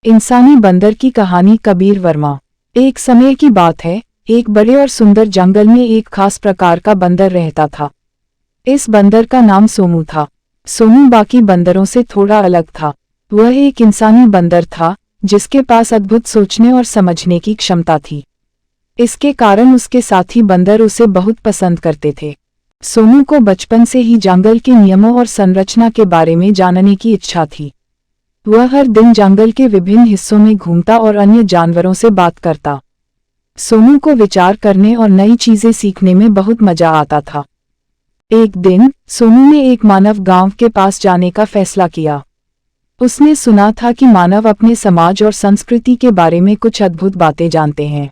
इंसानी बंदर की कहानी। कबीर वर्मा। एक समय की बात है, एक बड़े और सुंदर जंगल में एक खास प्रकार का बंदर रहता था। इस बंदर का नाम सोमू था। सोमू बाकी बंदरों से थोड़ा अलग था। वह एक इंसानी बंदर था, जिसके पास अद्भुत सोचने और समझने की क्षमता थी। इसके कारण उसके साथी बंदर उसे बहुत पसंद करते थे। सोमू को बचपन से ही जंगल के नियमों और संरचना के बारे में जानने की इच्छा थी। वह हर दिन जंगल के विभिन्न हिस्सों में घूमता और अन्य जानवरों से बात करता। सोमू को विचार करने और नई चीजें सीखने में बहुत मजा आता था। एक दिन सोमू ने एक मानव गांव के पास जाने का फैसला किया। उसने सुना था कि मानव अपने समाज और संस्कृति के बारे में कुछ अद्भुत बातें जानते हैं।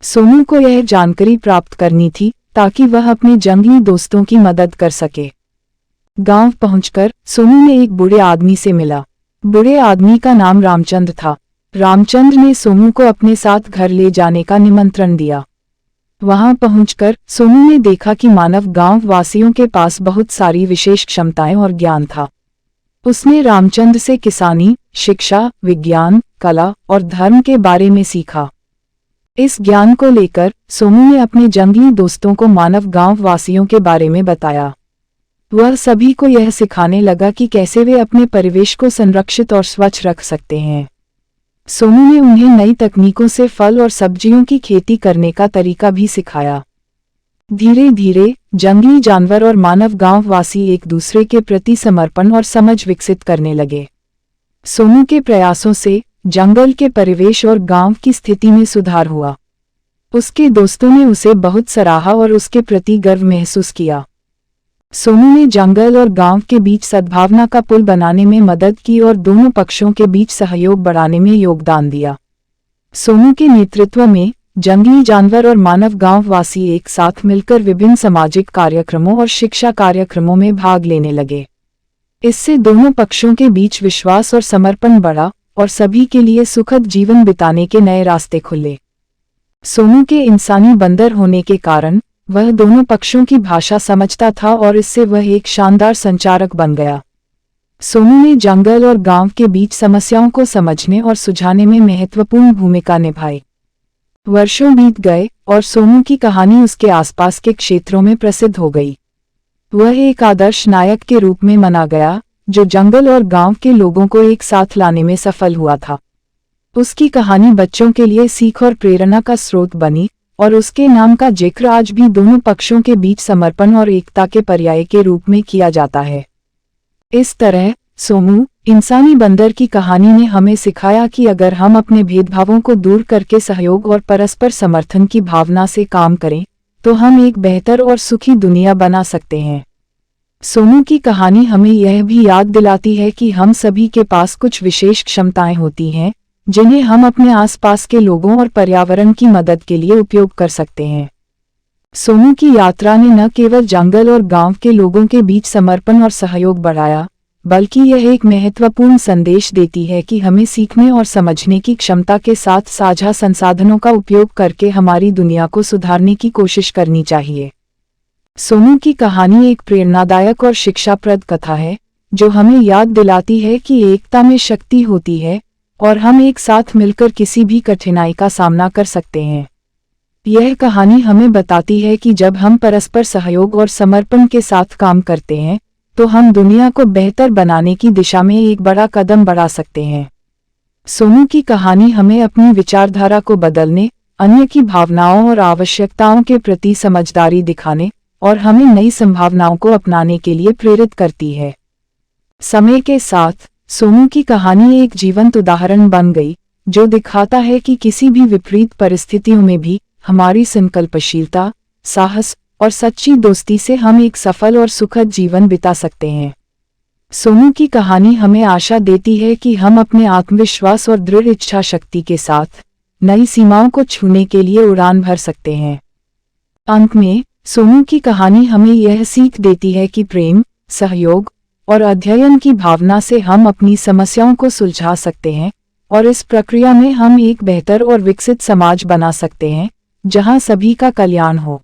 सोमू को यह जानकारी प्राप्त करनी थी ताकि वह अपने जंगली दोस्तों की मदद कर सके। गांव पहुंचकर सोमू ने एक बूढ़े आदमी से मिला। बूढ़े आदमी का नाम रामचंद्र था। रामचंद्र ने सोमू को अपने साथ घर ले जाने का निमंत्रण दिया। वहां पहुंचकर सोमू ने देखा कि मानव गांव वासियों के पास बहुत सारी विशेष क्षमताएं और ज्ञान था। उसने रामचंद्र से किसानी, शिक्षा, विज्ञान, कला और धर्म के बारे में सीखा। इस ज्ञान को लेकर सोमू ने अपने जंगली दोस्तों को मानव गांव वासियों के बारे में बताया। वह सभी को यह सिखाने लगा कि कैसे वे अपने परिवेश को संरक्षित और स्वच्छ रख सकते हैं। सोमू ने उन्हें नई तकनीकों से फल और सब्जियों की खेती करने का तरीका भी सिखाया। धीरे धीरे जंगली जानवर और मानव गांव वासी एक दूसरे के प्रति समर्पण और समझ विकसित करने लगे। सोमू के प्रयासों से जंगल के परिवेश और गांव की स्थिति में सुधार हुआ। उसके दोस्तों ने उसे बहुत सराहा और उसके प्रति गर्व महसूस किया। सोमू ने जंगल और गांव के बीच सद्भावना का पुल बनाने में मदद की और दोनों पक्षों के बीच सहयोग बढ़ाने में योगदान दिया। सोमू के नेतृत्व में जंगली जानवर और मानव गांव वासी एक साथ मिलकर विभिन्न सामाजिक कार्यक्रमों और शिक्षा कार्यक्रमों में भाग लेने लगे। इससे दोनों पक्षों के बीच विश्वास और समर्पण बढ़ा और सभी के लिए सुखद जीवन बिताने के नए रास्ते खुले। सोमू के इंसानी बंदर होने के कारण वह दोनों पक्षों की भाषा समझता था और इससे वह एक शानदार संचारक बन गया। सोमू ने जंगल और गांव के बीच समस्याओं को समझने और सुलझाने में महत्वपूर्ण भूमिका निभाई। वर्षों बीत गए और सोमू की कहानी उसके आसपास के क्षेत्रों में प्रसिद्ध हो गई। वह एक आदर्श नायक के रूप में माना गया, जो जंगल और गांव के लोगों को एक साथ लाने में सफल हुआ था। उसकी कहानी बच्चों के लिए सीख और प्रेरणा का स्रोत बनी और उसके नाम का जिक्र आज भी दोनों पक्षों के बीच समर्पण और एकता के पर्याय के रूप में किया जाता है। इस तरह सोमू इंसानी बंदर की कहानी ने हमें सिखाया कि अगर हम अपने भेदभावों को दूर करके सहयोग और परस्पर समर्थन की भावना से काम करें, तो हम एक बेहतर और सुखी दुनिया बना सकते हैं। सोमू की कहानी हमें यह भी याद दिलाती है कि हम सभी के पास कुछ विशेष क्षमताएं होती हैं, जिन्हें हम अपने आसपास के लोगों और पर्यावरण की मदद के लिए उपयोग कर सकते हैं। सोमू की यात्रा ने न केवल जंगल और गांव के लोगों के बीच समर्पण और सहयोग बढ़ाया, बल्कि यह एक महत्वपूर्ण संदेश देती है कि हमें सीखने और समझने की क्षमता के साथ साझा संसाधनों का उपयोग करके हमारी दुनिया को सुधारने की कोशिश करनी चाहिए। सोमू की कहानी एक प्रेरणादायक और शिक्षाप्रद कथा है, जो हमें याद दिलाती है कि एकता में शक्ति होती है और हम एक साथ मिलकर किसी भी कठिनाई का सामना कर सकते हैं। यह कहानी हमें बताती है कि जब हम परस्पर सहयोग और समर्पण के साथ काम करते हैं, तो हम दुनिया को बेहतर बनाने की दिशा में एक बड़ा कदम बढ़ा सकते हैं। सोमू की कहानी हमें अपनी विचारधारा को बदलने, अन्य की भावनाओं और आवश्यकताओं के प्रति समझदारी दिखाने और हमें नई संभावनाओं को अपनाने के लिए प्रेरित करती है। समय के साथ सोमू की कहानी एक जीवंत उदाहरण बन गई, जो दिखाता है कि किसी भी विपरीत परिस्थितियों में भी हमारी संकल्पशीलता, साहस और सच्ची दोस्ती से हम एक सफल और सुखद जीवन बिता सकते हैं। सोमू की कहानी हमें आशा देती है कि हम अपने आत्मविश्वास और दृढ़ इच्छा शक्ति के साथ नई सीमाओं को छूने के लिए उड़ान भर सकते हैं। अंत में सोमू की कहानी हमें यह सीख देती है कि प्रेम, सहयोग और अध्ययन की भावना से हम अपनी समस्याओं को सुलझा सकते हैं और इस प्रक्रिया में हम एक बेहतर और विकसित समाज बना सकते हैं, जहां सभी का कल्याण हो।